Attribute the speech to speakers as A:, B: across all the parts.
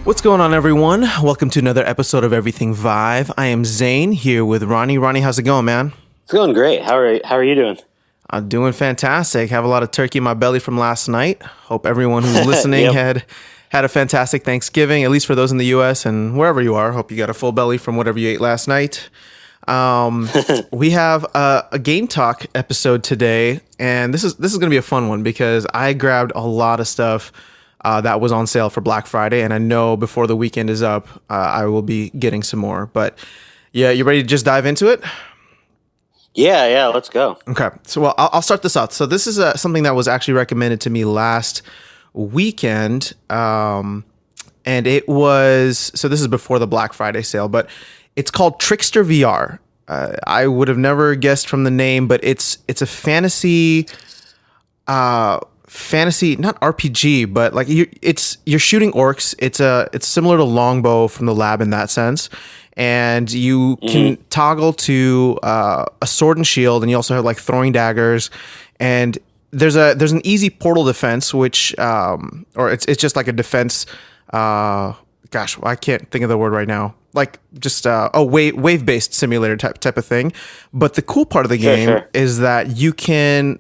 A: What's going on, everyone? Welcome to another episode of Everything Vive. I am Zane here with Ronnie. Ronnie, how's it going, man?
B: It's going great. How are you doing?
A: I'm doing fantastic. Have a lot of turkey in my belly from last night. Hope everyone who's listening
B: Yep.
A: had a fantastic Thanksgiving, at least for those in the U.S. and wherever you are. Hope you got a full belly from whatever you ate last night. We have a game talk episode today, and this is going to be a fun one because I grabbed a lot of stuff that was on sale for Black Friday, and I know before the weekend is up, I will be getting some more. But yeah, you ready to just dive into it?
B: Yeah, let's go.
A: Okay, so I'll start this out. So this is something that was actually recommended to me last weekend, and it was, so this is before the Black Friday sale, but it's called Trickster VR. I would have never guessed from the name, but it's a fantasy not RPG, but like you're shooting orcs. It's similar to Longbow from the lab in that sense, and you can toggle to a sword and shield, and you also have like throwing daggers, and there's an easy portal defense, which or it's just like a defense. Gosh, I can't think of the word right now. Like just a wave based simulator type of thing. But the cool part of the game is that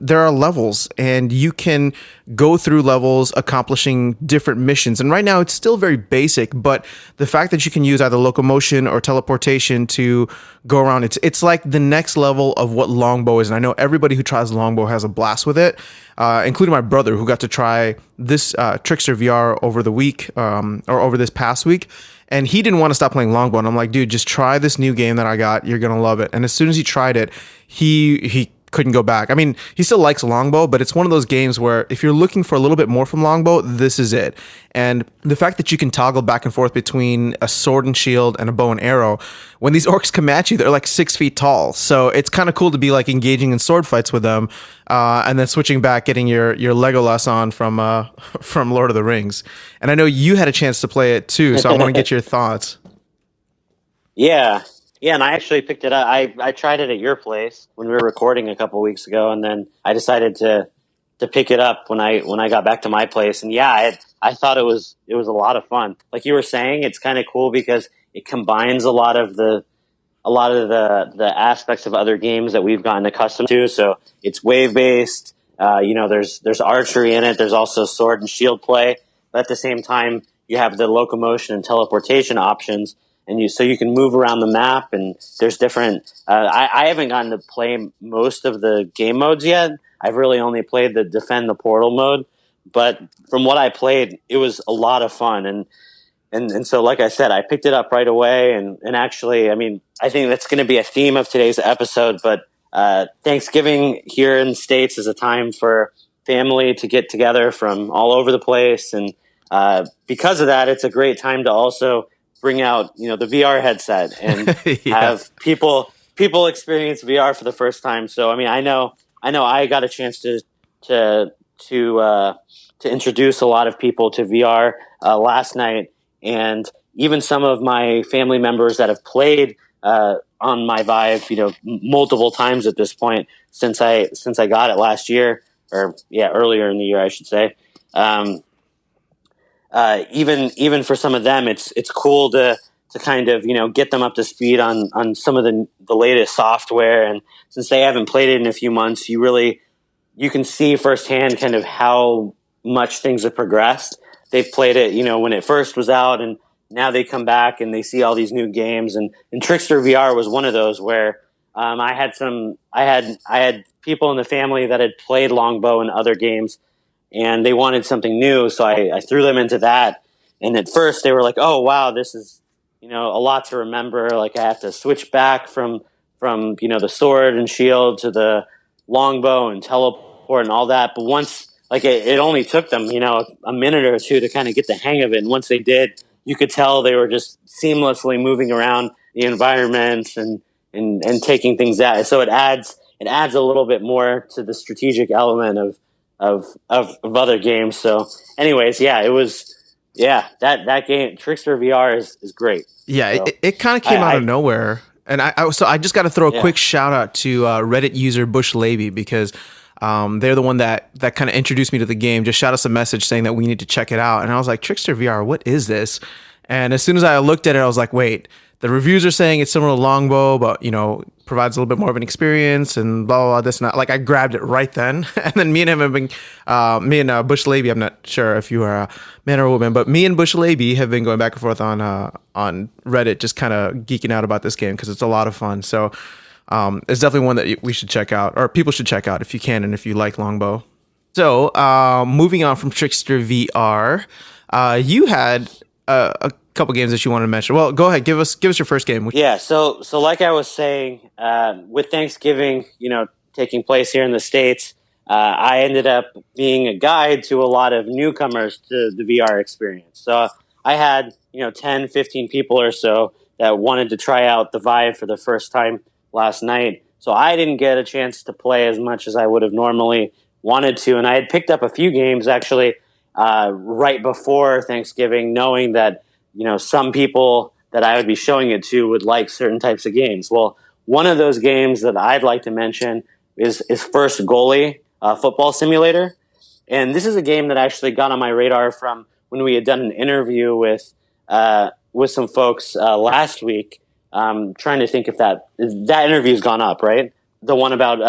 A: there are levels, and you can go through levels accomplishing different missions. And right now it's still very basic, but the fact that you can use either locomotion or teleportation to go around, it's like the next level of what Longbow is. And I know everybody who tries Longbow has a blast with it, including my brother, who got to try this Trickster VR over the week or over this past week. And he didn't want to stop playing Longbow. And I'm like, dude, just try this new game that I got. You're going to love it. And as soon as he tried it, he couldn't go back. I mean, he still likes Longbow, but it's one of those games where if you're looking for a little bit more from Longbow, this is it. And the fact that you can toggle back and forth between a sword and shield and a bow and arrow, when these orcs come at you, they're like 6 feet tall. So it's kind of cool to be like engaging in sword fights with them, and then switching back, getting your Legolas on from Lord of the Rings. And I know you had a chance to play it too, so I want to get your thoughts.
B: Yeah, and I actually picked it up. I tried it at your place when we were recording a couple weeks ago, and then I decided to pick it up when I got back to my place. And yeah, I thought it was a lot of fun. Like you were saying, it's kind of cool because it combines a lot of the aspects of other games that we've gotten accustomed to. So it's wave based. There's archery in it. There's also sword and shield play. But at the same time, you have the locomotion and teleportation options. And you can move around the map, and there's different. I haven't gotten to play most of the game modes yet. I've really only played the defend the portal mode, but from what I played, it was a lot of fun. And so, like I said, I picked it up right away. And actually, I mean, I think that's going to be a theme of today's episode. But Thanksgiving here in the States is a time for family to get together from all over the place, and because of that, it's a great time to also bring out, the VR headset and have people experience VR for the first time. So, I mean, I know I got a chance to introduce a lot of people to VR last night, and even some of my family members that have played on my Vive, multiple times at this point since I got it last year, or earlier in the year, I should say. Even for some of them, it's cool to kind of, get them up to speed on some of the latest software. And since they haven't played it in a few months, you can see firsthand kind of how much things have progressed. They've played it, when it first was out, and now they come back and they see all these new games. And Trickster VR was one of those where I had people in the family that had played Longbow and other games, and they wanted something new, so I threw them into that. And at first they were like, oh wow, this is, a lot to remember. Like I have to switch back from the sword and shield to the Longbow and teleport and all that. But once, like it only took them, a minute or two to kind of get the hang of it. And once they did, you could tell they were just seamlessly moving around the environment and taking things out. So it adds a little bit more to the strategic element of other games. So anyways, that game Trickster VR is great.
A: Yeah,
B: so,
A: it kind of came out of nowhere. And I just got to throw a quick shout out to Reddit user Bush Levy, because they're the one that kind of introduced me to the game. Just shot us a message saying that we need to check it out. And I was like, Trickster VR, what is this? And as soon as I looked at it, I was like, wait, the reviews are saying it's similar to Longbow, but provides a little bit more of an experience and blah blah blah. This and that. Like I grabbed it right then, and then me and him have been, me and Bush Laby. I'm not sure if you are a man or a woman, but me and Bush Laby have been going back and forth on Reddit, just kind of geeking out about this game because it's a lot of fun. So it's definitely one that we should check out, or people should check out if you can, and if you like Longbow. So moving on from Trickster VR, you had a couple games that you wanted to mention. Well, go ahead, give us your first game.
B: Yeah, so like I was saying, with Thanksgiving, taking place here in the States, I ended up being a guide to a lot of newcomers to the VR experience. So I had 10, 15 people or so that wanted to try out the Vive for the first time last night. So I didn't get a chance to play as much as I would have normally wanted to, and I had picked up a few games actually right before Thanksgiving, knowing that some people that I would be showing it to would like certain types of games. Well, one of those games that I'd like to mention is first Goalie, football simulator, and this is a game that actually got on my radar from when we had done an interview with some folks last week. Trying to think if that interview's gone up, right? The one about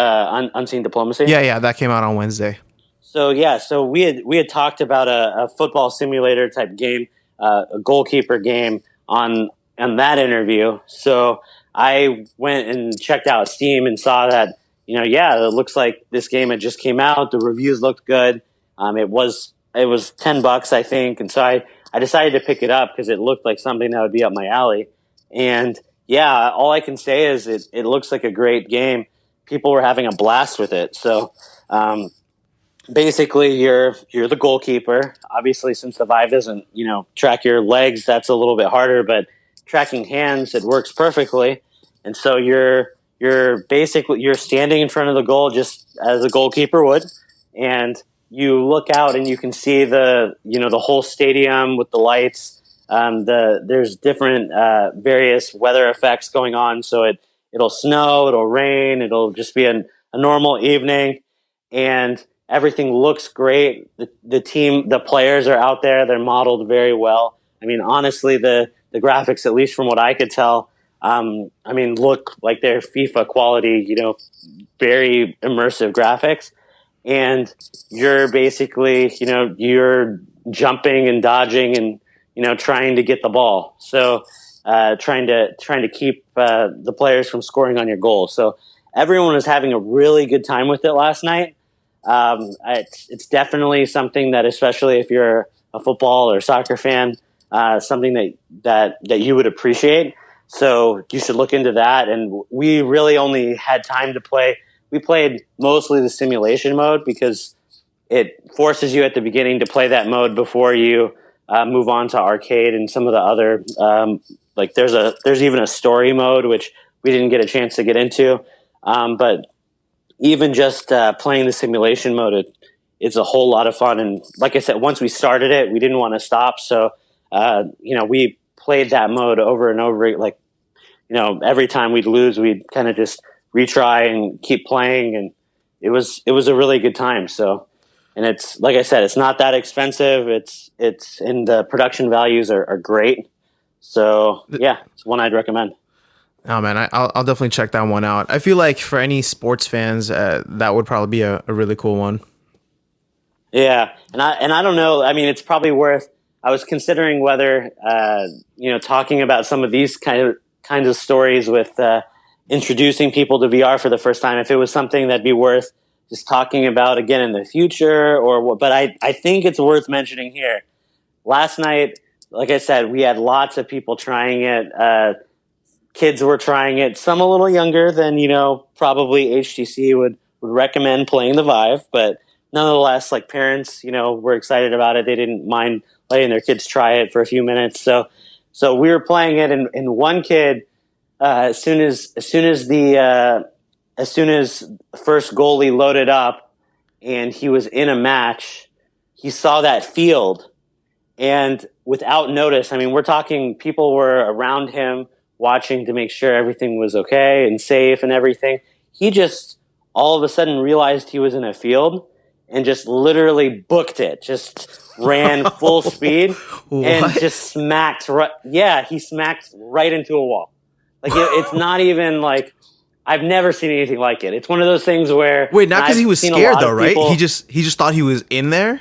B: unseen diplomacy.
A: Yeah, that came out on Wednesday.
B: So we had talked about a football simulator type game, a goalkeeper game on that interview. So I went and checked out Steam and saw that it looks like this game had just came out. The reviews looked good. It was $10, I think, and so I decided to pick it up because it looked like something that would be up my alley. And yeah, all I can say is it looks like a great game. People were having a blast with it. So basically, you're the goalkeeper. Obviously, since the Vive doesn't track your legs, that's a little bit harder. But tracking hands, it works perfectly. And so you're standing in front of the goal just as a goalkeeper would, and you look out and you can see the whole stadium with the lights. There's different various weather effects going on, so it'll snow, it'll rain, it'll just be a normal evening, and everything looks great. The players are out there; they're modeled very well. I mean, honestly, the graphics, at least from what I could tell, look like they're FIFA quality. Very immersive graphics, and you're basically you're jumping and dodging and trying to get the ball. So trying to keep the players from scoring on your goal. So everyone was having a really good time with it last night. It's definitely something that, especially if you're a football or soccer fan, something that you would appreciate. So you should look into that. And we really only had time to play. We played mostly the simulation mode because it forces you at the beginning to play that mode before you move on to arcade and some of the other there's even a story mode which we didn't get a chance to get into, but even just playing the simulation mode, it's a whole lot of fun. And like I said, once we started it, we didn't want to stop, so we played that mode over and over. Every time we'd lose, we'd kind of just retry and keep playing, and it was a really good time. So. And it's, like I said, it's not that expensive. It's and the production values are great. So yeah, it's one I'd recommend.
A: Oh man, I'll definitely check that one out. I feel like for any sports fans, that would probably be a really cool one.
B: Yeah, and I don't know. I mean, it's probably worth. I was considering whether talking about some of these kinds of stories with introducing people to VR for the first time, if it was something that'd be worth just talking about again in the future, or what. But I think it's worth mentioning here. Last night, like I said, we had lots of people trying it. Kids were trying it. Some a little younger than probably HTC would recommend playing the Vive, but nonetheless, like parents, were excited about it. They didn't mind letting their kids try it for a few minutes. So we were playing it, and one kid, as soon as first goalie loaded up and he was in a match, he saw that field, and without notice, I mean, we're talking people were around him watching to make sure everything was okay and safe and everything. He just all of a sudden realized he was in a field, and just literally booked it. Just ran full speed and just smacked right. Yeah, he smacked right into a wall. Like it's not even like I've never seen anything like it. It's one of those things where
A: not because he was scared though, right? He just thought he was in there.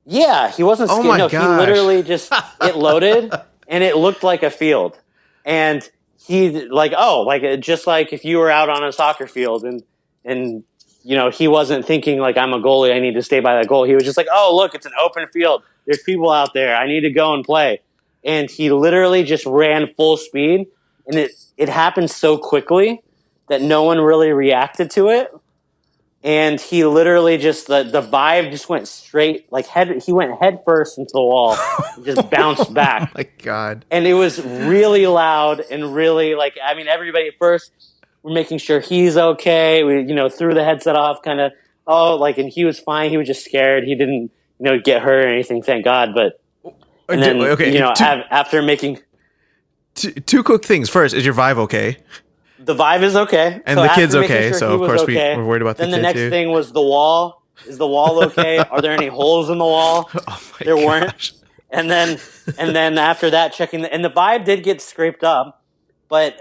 B: Yeah, he wasn't scared.
A: Oh my
B: gosh. He literally just it loaded and it looked like a field. And he just like if you were out on a soccer field and he wasn't thinking like I'm a goalie, I need to stay by that goal. He was just like, oh look, it's an open field. There's people out there. I need to go and play. And he literally just ran full speed, and it happened so quickly that no one really reacted to it. And he literally just the vibe just went straight he went head first into the wall and just bounced back.
A: Oh my God.
B: And it was really loud and really everybody at first were making sure he's okay. We threw the headset off kind of and he was fine. He was just scared. He didn't get hurt or anything, thank God. But and then after making
A: two quick things. First, is your Vive okay?
B: The Vive is okay.
A: And the kid's okay, so of course we're worried about the kid too.
B: Then the next thing was the wall. Is the wall okay? Are there any holes in the wall?
A: Oh my
B: there
A: gosh.
B: weren't. And then after that, checking and the Vive did get scraped up, but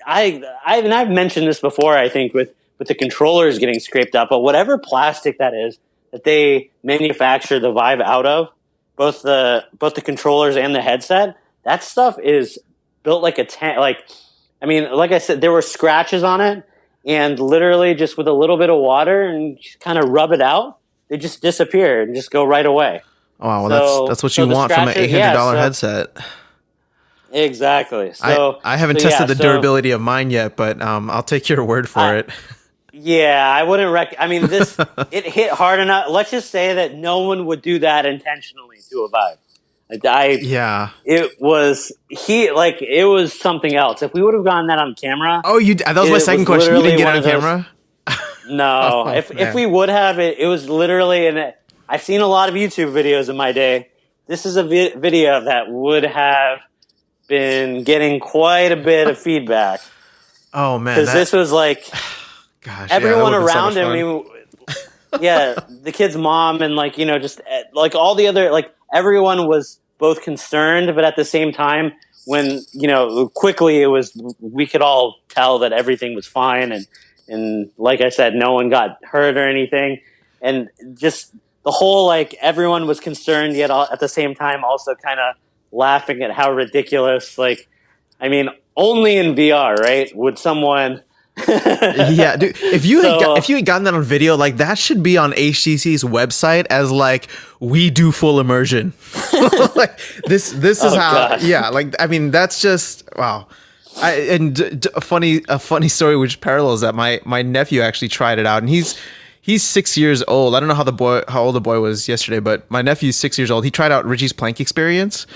B: I've mentioned this before. I think with the controllers getting scraped up, but whatever plastic that is that they manufacture the Vive out of, both the controllers and the headset, that stuff is built like a tank. Like I said, there were scratches on it, and literally just with a little bit of water and just kind of rub it out, they just disappear and just go right away.
A: Oh, wow, well, that's what you want from an $800 headset.
B: Exactly. So
A: I haven't tested the durability of mine yet, but I'll take your word for it.
B: Yeah, I wouldn't this it hit hard enough. Let's just say that no one would do that intentionally to a Vive. It was something else. If we would have gotten that on camera.
A: Oh, that was my second question. You didn't get it on camera?
B: No. If we would have it was literally I've seen a lot of YouTube videos in my day. This is a video that would have been getting quite a bit of feedback.
A: Oh man.
B: Because this was
A: gosh,
B: everyone around him. The kid's mom and just all the other everyone was both concerned, but at the same time, when quickly we could all tell that everything was fine, and like I said, no one got hurt or anything, and just the whole everyone was concerned, yet at the same time also kind of laughing at how ridiculous. Only in VR, right? Would someone?
A: Yeah, dude. If you had gotten that on video, that should be on HTC's website as we do full immersion. This is how. Gosh. Yeah, that's just wow. A funny story which parallels that. My nephew actually tried it out, and he's 6 years old. I don't know how old the boy was yesterday, but my nephew's 6 years old. He tried out Richie's Plank experience,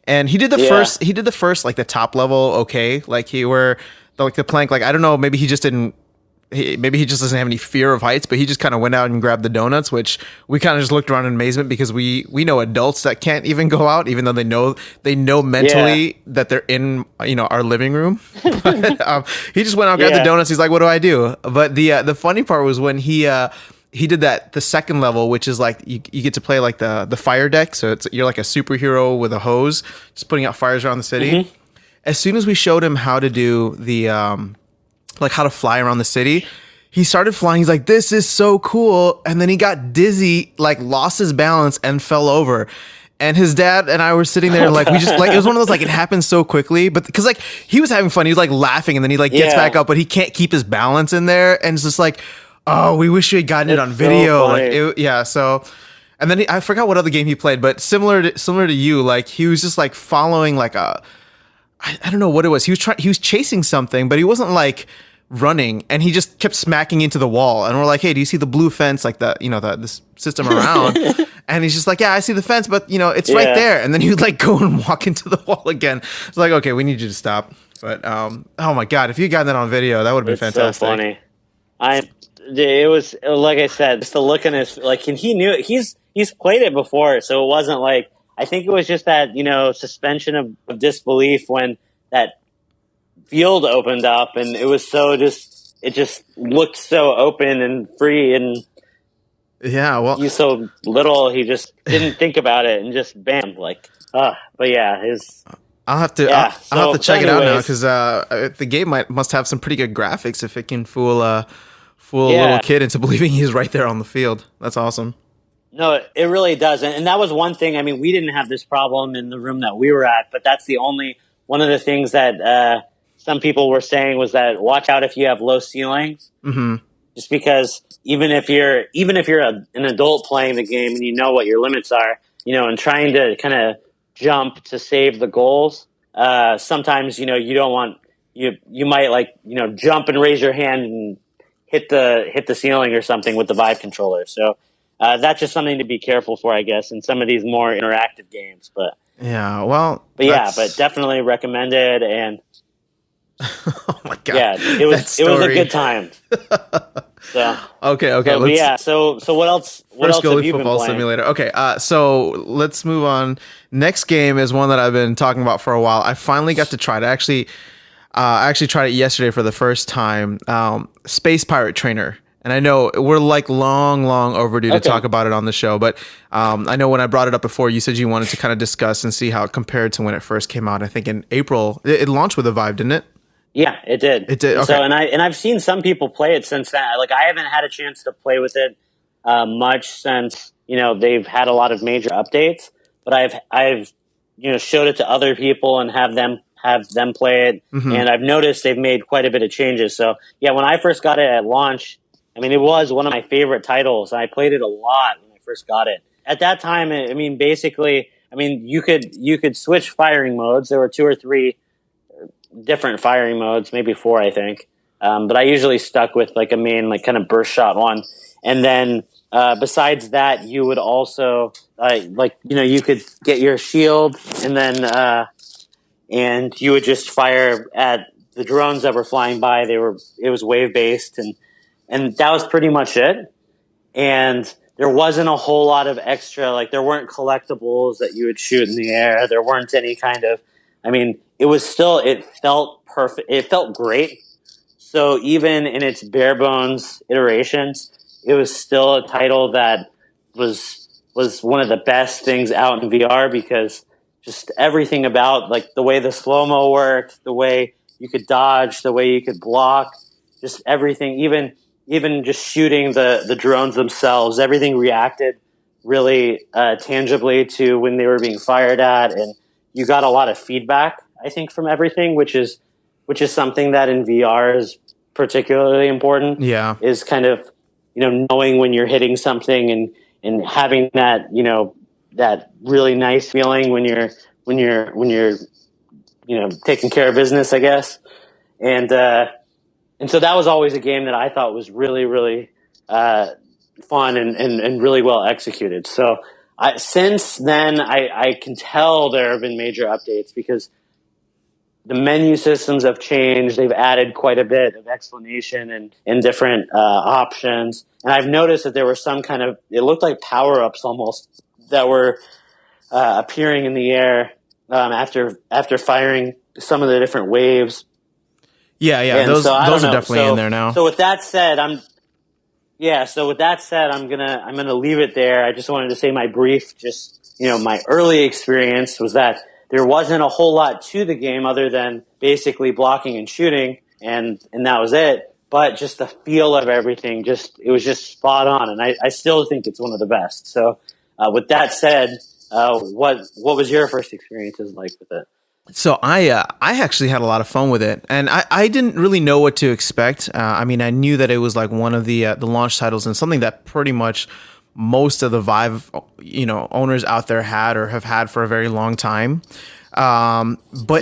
A: and he did the first. He did the first the top level. Okay, the plank, I don't know, maybe he just doesn't have any fear of heights, but he just kind of went out and grabbed the donuts, which we kind of just looked around in amazement because we know adults that can't even go out, even though they know mentally that they're in our living room. But, he just went out, grabbed the donuts. He's like, what do I do? But the funny part was when he did the second level, which is you get to play the fire deck. So you're like a superhero with a hose, just putting out fires around the city. Mm-hmm. As soon as we showed him how to do the how to fly around the city, he started flying. He's like, this is so cool. And then he got dizzy, lost his balance and fell over. And his dad and I were sitting there we just it was one of those it happened so quickly, but because he was having fun, he was laughing, and then he gets back up, but he can't keep his balance in there, and it's just oh, we wish we had gotten it on video. So and then I forgot what other game he played, but similar to you, he was just following I don't know what it was. He was chasing something, but he wasn't running, and he just kept smacking into the wall. And we're like, hey, do you see the blue fence, this system around? And he's just yeah, I see the fence, but it's right there. And then he would go and walk into the wall again. It's okay, we need you to stop. But oh my God, if you got that on video, that would have been fantastic.
B: So funny. It was like I said, just the look in his and he knew it. He's played it before, so it wasn't I think it was just that, suspension of disbelief when that field opened up, and it was it just looked so open and free, and
A: Yeah, well,
B: he's so little, he just didn't think about it and just bam, like, but yeah, his
A: I'll have to
B: yeah.
A: I'll have to
B: So
A: check it out now
B: anyways,
A: because the game must have some pretty good graphics if it can fool a little
B: yeah.
A: kid into believing he's right there on the field. That's awesome.
B: No, it really does. And that was one thing. I mean, we didn't have this problem in the room that we were at, but that's the only one of the things that some people were saying was that watch out if you have low ceilings, just because an adult playing the game and you know what your limits are, and trying to kind of jump to save the goals, sometimes you don't want you might jump and raise your hand and hit the ceiling or something with the Vive controller. So that's just something to be careful for, I guess, in some of these more interactive games.
A: Yeah, well,
B: But definitely recommended. And
A: oh my god,
B: yeah, it was a good time. So
A: okay,
B: but yeah. So what else? What
A: first
B: else have
A: goalie
B: you been
A: football
B: playing?
A: simulator. Okay, so let's move on. Next game is one that I've been talking about for a while. I finally got to try it. I actually tried it yesterday for the first time. Space Pirate Trainer. And I know we're like long overdue to talk about it on the show, but I know when I brought it up before, you said you wanted to kind of discuss and see how it compared to when it first came out. I think in April, it launched with a Vive, didn't it?
B: Yeah, it did.
A: It did. Okay.
B: So I've seen some people play it since then. Like I haven't had a chance to play with it much since they've had a lot of major updates. But I've showed it to other people and have them play it, and I've noticed they've made quite a bit of changes. So yeah, when I first got it at launch, I mean, it was one of my favorite titles. I played it a lot when I first got it. At that time, I mean, basically, you could switch firing modes. There were 2 or 3 different firing modes, maybe 4, I think. But I usually stuck with like a main, like kind of burst shot one. And then besides that, you would also you could get your shield, and then and you would just fire at the drones that were flying by. It was wave based, and that was pretty much it. And there wasn't a whole lot of extra, like there weren't collectibles that you would shoot in the air. There weren't any kind of, it felt perfect. It felt great. So even in its bare bones iterations, it was still a title that was one of the best things out in VR, because just everything about like the way the slow-mo worked, the way you could dodge, the way you could block, just everything, even just shooting the drones themselves, everything reacted really tangibly to when they were being fired at, and you got a lot of feedback, I think, from everything, which is something that in VR is particularly important.
A: Yeah,
B: is kind of knowing when you're hitting something, and having that that really nice feeling when you're taking care of business, I guess. And so that was always a game that I thought was really, really fun and really well executed. So since then, I can tell there have been major updates, because the menu systems have changed. They've added quite a bit of explanation and different options. And I've noticed that there were some kind of, it looked like power-ups almost, that were appearing in the air after firing some of the different waves.
A: Yeah.
B: And
A: Those
B: are
A: definitely in there now.
B: So with that said, I'm gonna leave it there. I just wanted to say my brief, my early experience was that there wasn't a whole lot to the game other than basically blocking and shooting, and that was it. But just the feel of everything, it was just spot on, and I still think it's one of the best. So with that said, what was your first experiences like with it?
A: So I actually had a lot of fun with it, and I didn't really know what to expect. I knew that it was like one of the launch titles, and something that pretty much most of the Vive owners out there had or have had for a very long time. But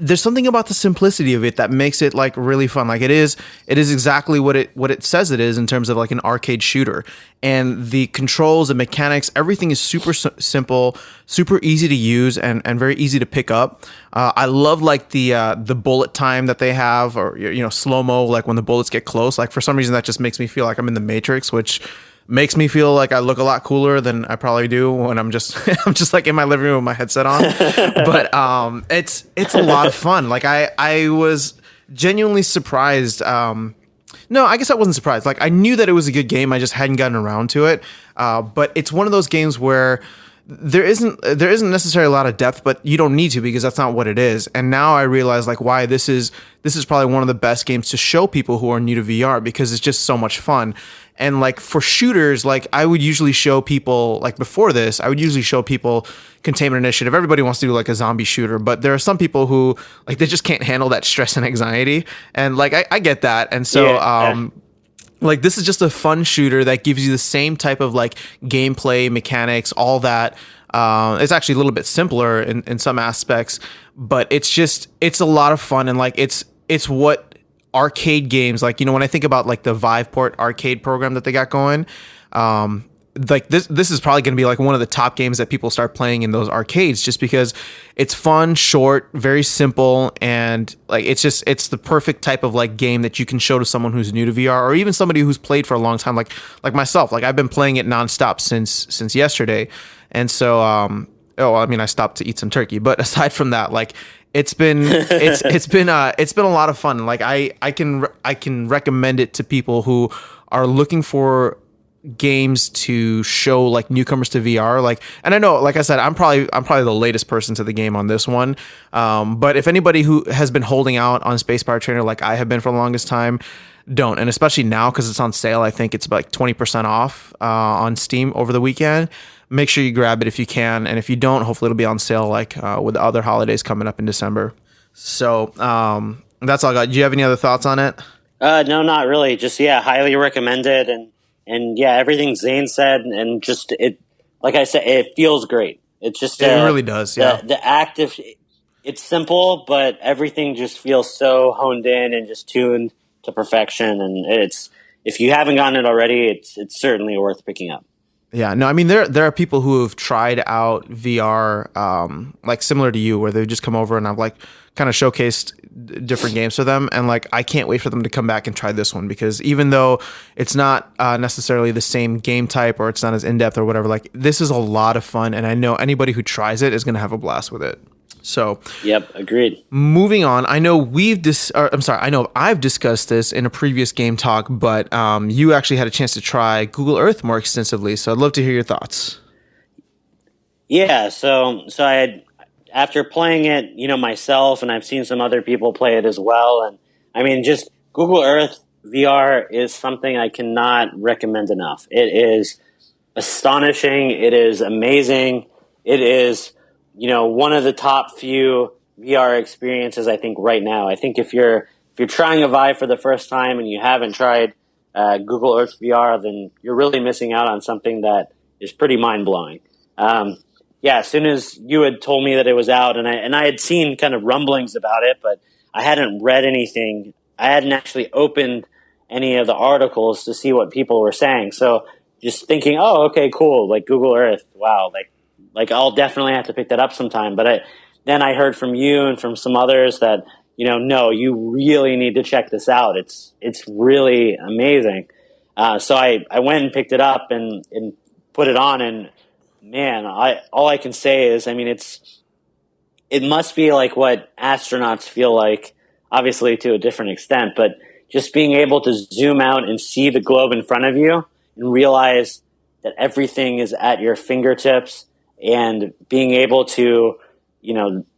A: there's something about the simplicity of it that makes it like really fun. Like it is exactly what it says it is in terms of like an arcade shooter, and the controls and mechanics, everything is super simple, super easy to use, and very easy to pick up. I love like the bullet time that they have, or slow-mo, like when the bullets get close. Like for some reason that just makes me feel like I'm in the Matrix, which makes me feel like I look a lot cooler than I probably do when I'm just like in my living room with my headset on. But it's a lot of fun. Like I was genuinely surprised. Not No, I guess I wasn't surprised. Like I knew that it was a good game. I just hadn't gotten around to it. But it's one of those games where there isn't necessarily a lot of depth, but you don't need to because that's not what it is. And now I realize like why this is probably one of the best games to show people who are new to VR because it's just so much fun. And like for shooters, like I would usually show people like before this, I would usually show people Containment Initiative. Everybody wants to do like a zombie shooter, but there are some people who like they just can't handle that stress and anxiety. And like I get that. And so like this is just a fun shooter that gives you the same type of like gameplay mechanics, all that. It's actually a little bit simpler in some aspects, but it's a lot of fun and like it's what arcade games like, you know, when I think about like the Viveport arcade program that they got going, like this is probably going to be like one of the top games that people start playing in those arcades just because it's fun, short, very simple, and like it's the perfect type of like game that you can show to someone who's new to VR or even somebody who's played for a long time like myself. Like I've been playing it nonstop since yesterday. And so I mean I stopped to eat some turkey, but aside from that, like it's been a lot of fun. Like I can recommend it to people who are looking for games to show like newcomers to VR. Like, and I know, like I said, I'm probably the latest person to the game on this one. But if anybody who has been holding out on Space Pirate Trainer like I have been for the longest time, don't. And especially now because it's on sale, I think it's like 20% off on Steam over the weekend. Make sure you grab it if you can, and if you don't, hopefully it'll be on sale like with the other holidays coming up in December. So that's all I got. Do you have any other thoughts on it?
B: No, not really. Just highly recommended, and everything Zane said, and just it, like I said, it feels great. It's just
A: it really does. Yeah,
B: the active. It's simple, but everything just feels so honed in and just tuned to perfection. And it's if you haven't gotten it already, it's certainly worth picking up.
A: Yeah, no, I mean there are people who have tried out VR, like similar to you, where they just come over and I've like kind of showcased different games for them, and like I can't wait for them to come back and try this one because even though it's not necessarily the same game type or it's not as in depth or whatever, like this is a lot of fun, and I know anybody who tries it is going to have a blast with it. So,
B: yep, agreed.
A: Moving on, I know I know I've discussed this in a previous game talk, but you actually had a chance to try Google Earth more extensively. So I'd love to hear your thoughts.
B: Yeah, so I had, after playing it, myself, and I've seen some other people play it as well, and I mean, just Google Earth VR is something I cannot recommend enough. It is astonishing. It is amazing. It is one of the top few VR experiences I think right now. I think if you're trying a Vive for the first time and you haven't tried Google Earth VR, then you're really missing out on something that is pretty mind blowing. As soon as you had told me that it was out, and I had seen kind of rumblings about it, but I hadn't read anything. I hadn't actually opened any of the articles to see what people were saying. So just thinking, oh, okay, cool, like Google Earth, wow, like I'll definitely have to pick that up sometime. But then I heard from you and from some others that, no, you really need to check this out. It's really amazing. So I went and picked it up and put it on, and man, all I can say is, I mean, it must be like what astronauts feel like, obviously to a different extent, but just being able to zoom out and see the globe in front of you and realize that everything is at your fingertips, and being able to,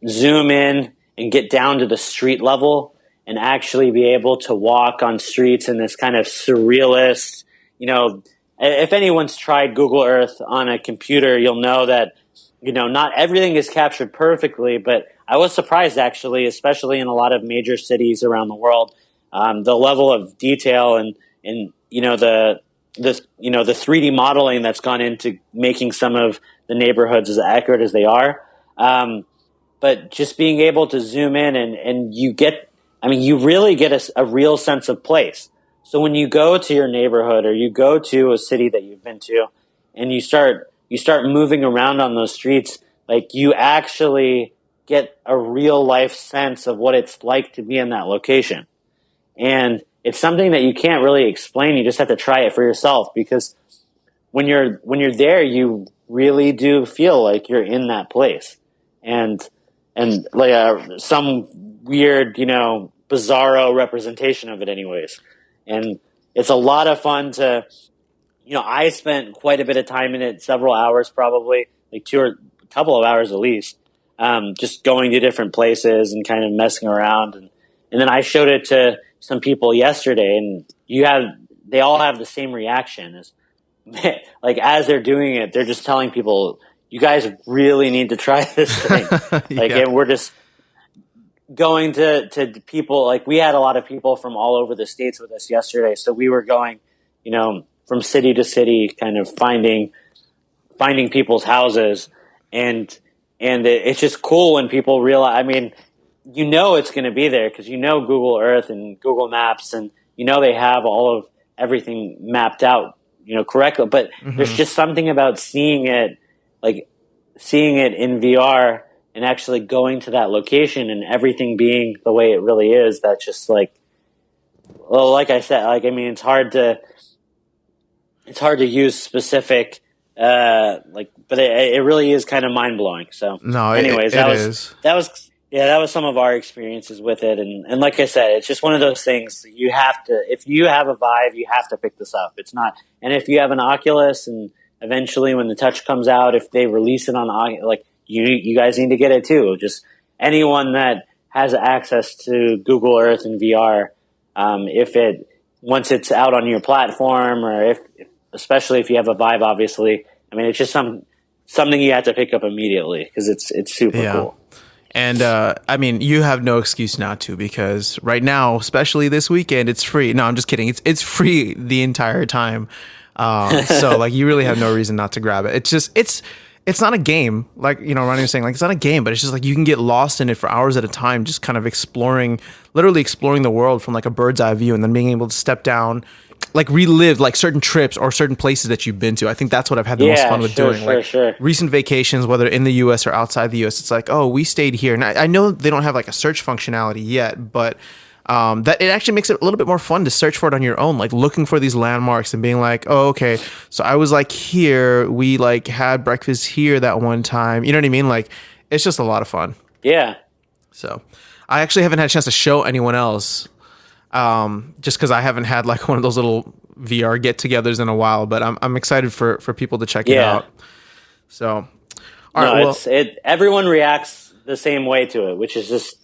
B: zoom in and get down to the street level and actually be able to walk on streets in this kind of surrealist, if anyone's tried Google Earth on a computer, you'll know that, not everything is captured perfectly, but I was surprised actually, especially in a lot of major cities around the world, the level of detail and the 3D modeling that's gone into making some of the neighborhoods as accurate as they are. But just being able to zoom in and you really get a real sense of place. So when you go to your neighborhood or you go to a city that you've been to and you start moving around on those streets, like you actually get a real life sense of what it's like to be in that location. And it's something that you can't really explain. You just have to try it for yourself, because when you're there, you really do feel like you're in that place, and like some weird, bizarro representation of it anyways. and it's a lot of fun to. I spent quite a bit of time in it, several hours probably, like two or a couple of hours at least, just going to different places and kind of messing around. And then I showed it to some people yesterday, and they all have the same reaction. As like as they're doing it, they're just telling people, "You guys really need to try this thing." And we're just going to people. Like we had a lot of people from all over the States with us yesterday, so we were going, from city to city, kind of finding people's houses, and it's just cool when people realize. I mean, it's going to be there because Google Earth and Google Maps, and they have all of everything mapped out, correctly. But there's just something about seeing it in VR and actually going to that location and everything being the way it really is. That's just like I said, it's hard to use specific, but it really is kind of mind blowing. So,
A: no,
B: anyways, that was some of our experiences with it. And like I said, it's just one of those things you have to, if you have a Vive, you have to pick this up. It's not, and if you have an Oculus, and eventually when the Touch comes out, if they release it on, you guys need to get it too. Just anyone that has access to Google Earth and VR, once it's out on your platform, or especially if you have a Vive, obviously, it's just something you have to pick up immediately because it's super cool.
A: And you have no excuse not to, because right now, especially this weekend, it's free. No, I'm just kidding. It's free the entire time. So you really have no reason not to grab it. It's not a game, Ronnie was saying, it's not a game, but it's just you can get lost in it for hours at a time, just kind of literally exploring the world from a bird's eye view, and then being able to step down, relive certain trips or certain places that you've been to. I think that's what I've had the most fun with doing.
B: Sure.
A: Recent vacations, whether in the US or outside the US, it's we stayed here. And I know they don't have a search functionality yet, but that it actually makes it a little bit more fun to search for it on your own, looking for these landmarks and being oh, okay, so I was here, we had breakfast here that one time. You know what I mean? It's just a lot of fun.
B: Yeah.
A: So I actually haven't had a chance to show anyone else, just because I haven't had one of those little VR get-togethers in a while, but I'm excited for people to check it out. So, all right,
B: everyone reacts the same way to it, which is just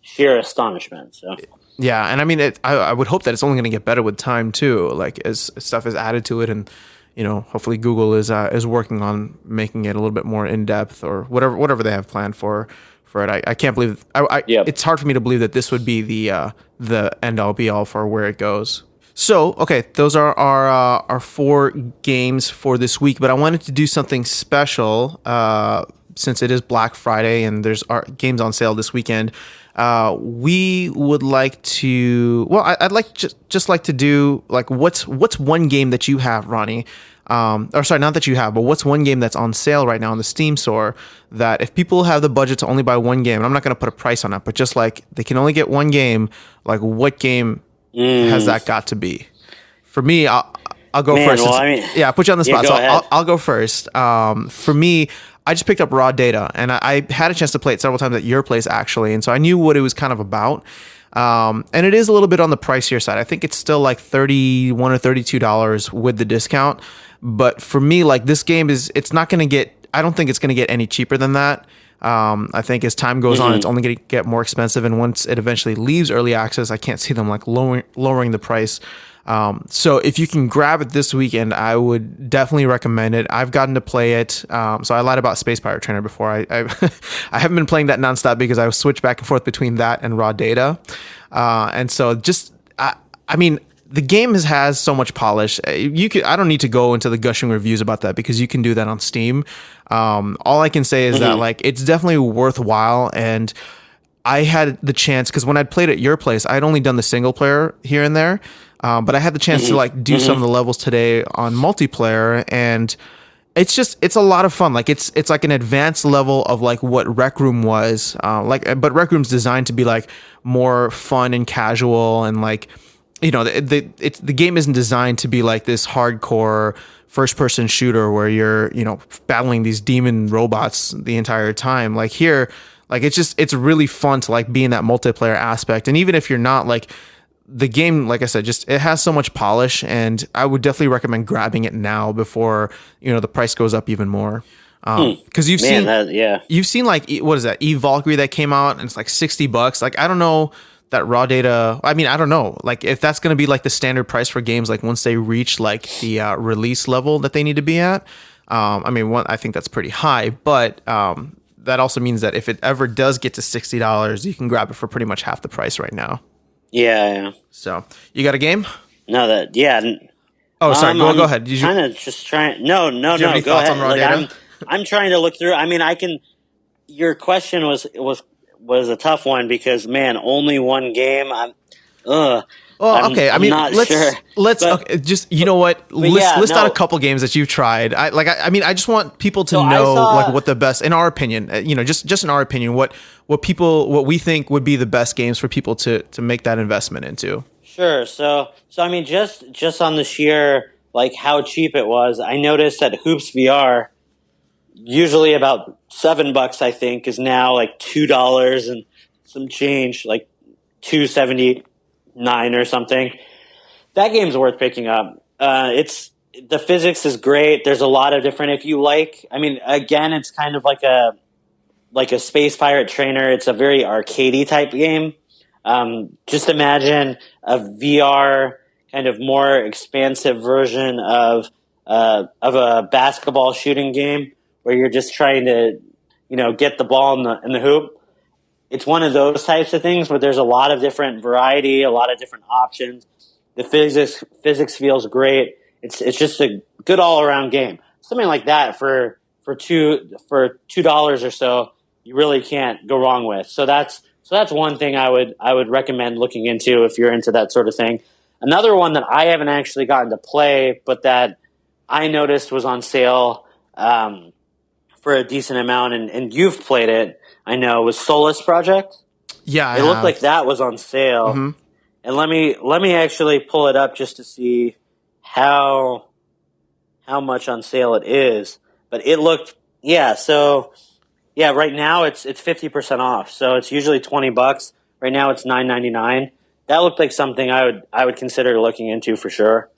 B: sheer astonishment. So
A: yeah, and I would hope that it's only going to get better with time too, as stuff is added to it, and hopefully Google is working on making it a little bit more in depth, or whatever they have planned for it. I can't believe it's hard for me to believe that this would be the end all be all for where it goes. So, okay, those are our 4 games for this week, but I wanted to do something special since it is Black Friday and there's our games on sale this weekend. We would like to, I'd like just like to do what's one game that you have, Ronnie, or sorry, not that you have, but what's one game that's on sale right now on the Steam store that if people have the budget to only buy one game, and I'm not going to put a price on it, but just they can only get one game, what game has that got to be? For me, I'll go first.
B: Well,
A: I put you on the spot, so
B: ahead.
A: I'll go first. For me, I just picked up Raw Data, and I had a chance to play it several times at your place, actually, and so I knew what it was kind of about. And it is a little bit on the pricier side. I think it's still $31 or $32 with the discount. But for me, this game it's not going to get, I don't think it's going to get any cheaper than that. I think as time goes on, it's only going to get more expensive. And once it eventually leaves early access, I can't see them lowering the price. So if you can grab it this weekend, I would definitely recommend it. I've gotten to play it. So I lied about Space Pirate Trainer before. I I haven't been playing that nonstop because I switched back and forth between that and Raw Data. And so the game has so much polish. I don't need to go into the gushing reviews about that because you can do that on Steam. All I can say is that it's definitely worthwhile. And I had the chance, because when I'd played at your place, I'd only done the single player here and there. But I had the chance to do some of the levels today on multiplayer, and it's a lot of fun. It's like an advanced level of what Rec Room was. But Rec Room's designed to be more fun and casual, and the game isn't designed to be this hardcore first person shooter where you're battling these demon robots the entire time. Here, it's really fun to be in that multiplayer aspect, and even if you're not the game, like I said, just it has so much polish, and I would definitely recommend grabbing it now before the price goes up even more. Because
B: Man, yeah.
A: you've seen like what is that Valkyrie that came out and it's like $60. Like I don't know that raw data. I mean I don't know like if that's gonna be like the standard price for games like once they reach like the release level that they need to be at. I mean I think that's pretty high, but that also means that if it ever does get to $60, you can grab it for pretty much half the price right now.
B: Yeah.
A: So you got a game?
B: No, yeah.
A: Oh, sorry. Go ahead.
B: Kind of just trying. No.
A: Do you have any
B: Go
A: thoughts
B: ahead.
A: on raw data?
B: I'm trying to look through. I mean, I can. Your question was a tough one because man, only one game.
A: Well, okay. I mean, let's okay, just what list out a couple games that you've tried. I mean, I just want people to know like what the best, in our opinion, just in our opinion, what we think would be the best games for people to make that investment into.
B: Sure. So I mean, just on the sheer like how cheap it was, I noticed that Hoops VR, usually about $7, I think, is now like $2 and some change, like $2.79 or something. That game's worth picking up. The physics is great. There's a lot of different. If you like, I mean, again, it's kind of like a space pirate trainer. It's a very arcadey type game. Just imagine a VR kind of more expansive version of a basketball shooting game where you're just trying to, get the ball in the hoop. It's one of those types of things where there's a lot of different variety, a lot of different options. The physics feels great. It's just a good all around game. Something like that for $2 or so, you really can't go wrong with. So that's one thing I would recommend looking into if you're into that sort of thing. Another one that I haven't actually gotten to play, but that I noticed was on sale for a decent amount, and you've played it, I know, was Solus Project.
A: Yeah,
B: it looked like that was on sale.
A: Mm-hmm.
B: And let me actually pull it up just to see how much on sale it is. But it looked right now it's 50% off. So it's usually $20. Right now it's $9.99. That looked like something I would consider looking into for sure.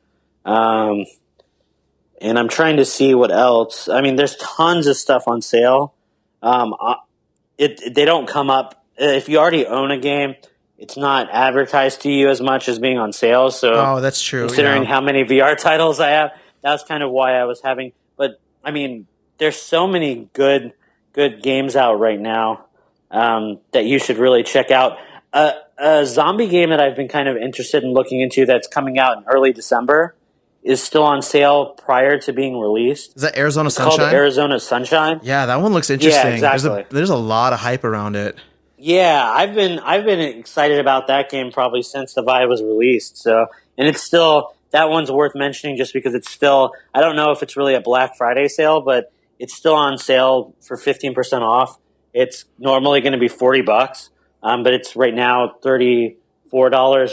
B: And I'm trying to see what else. I mean, there's tons of stuff on sale. They don't come up if you already own a game. It's not advertised to you as much as being on sale. So,
A: that's true.
B: Considering how many VR titles I have, that's kind of why I was having. But I mean, there's so many good games out right now that you should really check out. A zombie game that I've been kind of interested in looking into that's coming out in early December is still on sale prior to being released.
A: Is that Arizona
B: it's
A: Sunshine?
B: Called Arizona Sunshine.
A: Yeah, that one looks interesting.
B: Yeah, exactly.
A: There's a lot of hype around it.
B: Yeah, I've been excited about that game probably since the Vive was released. So, and it's still, that one's worth mentioning just because it's still, I don't know if it's really a Black Friday sale, but it's still on sale for 15% off. It's normally going to be $40, but it's right now $34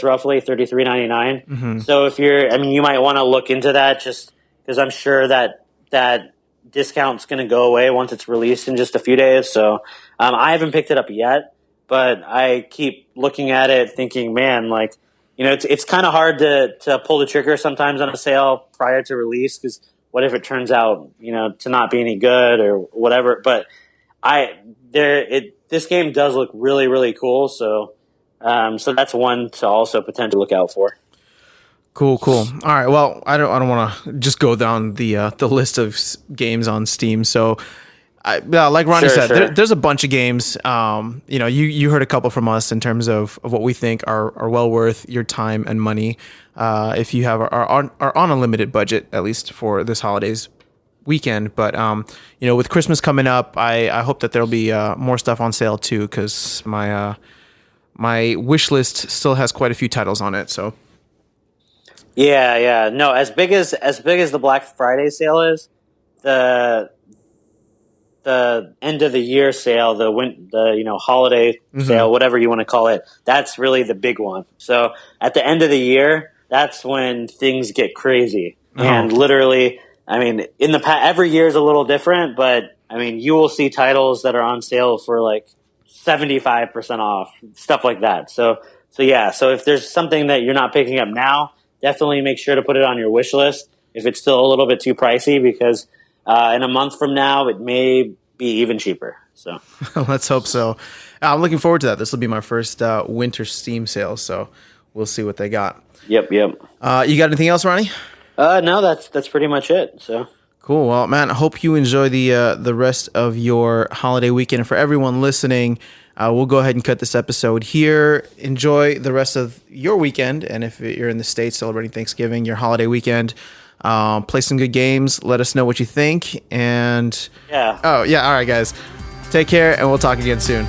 B: roughly, $33.99.
A: Mm-hmm.
B: So you might want to look into that just because I'm sure that discount's going to go away once it's released in just a few days. So I haven't picked it up yet, but I keep looking at it thinking, man, like, it's kind of hard to pull the trigger sometimes on a sale prior to release because what if it turns out, to not be any good or whatever. But this game does look really, really cool. So that's one to also potentially look out for.
A: Cool. All right. Well, I don't want to just go down the list of games on Steam. So, like Ronnie said, there's a bunch of games. You heard a couple from us in terms of what we think are well worth your time and money. If you are on a limited budget, at least for this holidays weekend. But with Christmas coming up, I hope that there'll be more stuff on sale too, because my wish list still has quite a few titles on it. So.
B: Yeah. No, as big as the Black Friday sale is, the end of the year sale, the holiday sale, whatever you want to call it, that's really the big one. So at the end of the year, that's when things get crazy. Uh-huh. And literally, I mean, in the past, every year is a little different, but I mean, you will see titles that are on sale for like 75% off, stuff like that. So So yeah, so if there's something that you're not picking up now, definitely make sure to put it on your wish list if it's still a little bit too pricey, because in a month from now it may be even cheaper. So
A: Let's hope so. I'm looking forward to that. This will be my first winter Steam sale, so we'll see what they got.
B: Yep.
A: You got anything else, Ronnie?
B: No, that's pretty much it. So
A: cool. Well, man, I hope you enjoy the rest of your holiday weekend. And for everyone listening, we'll go ahead and cut this episode here. Enjoy the rest of your weekend, and if you're in the States celebrating Thanksgiving, your holiday weekend. Play some good games. Let us know what you think. And
B: yeah.
A: oh yeah, all right, guys. Take care, and we'll talk again soon.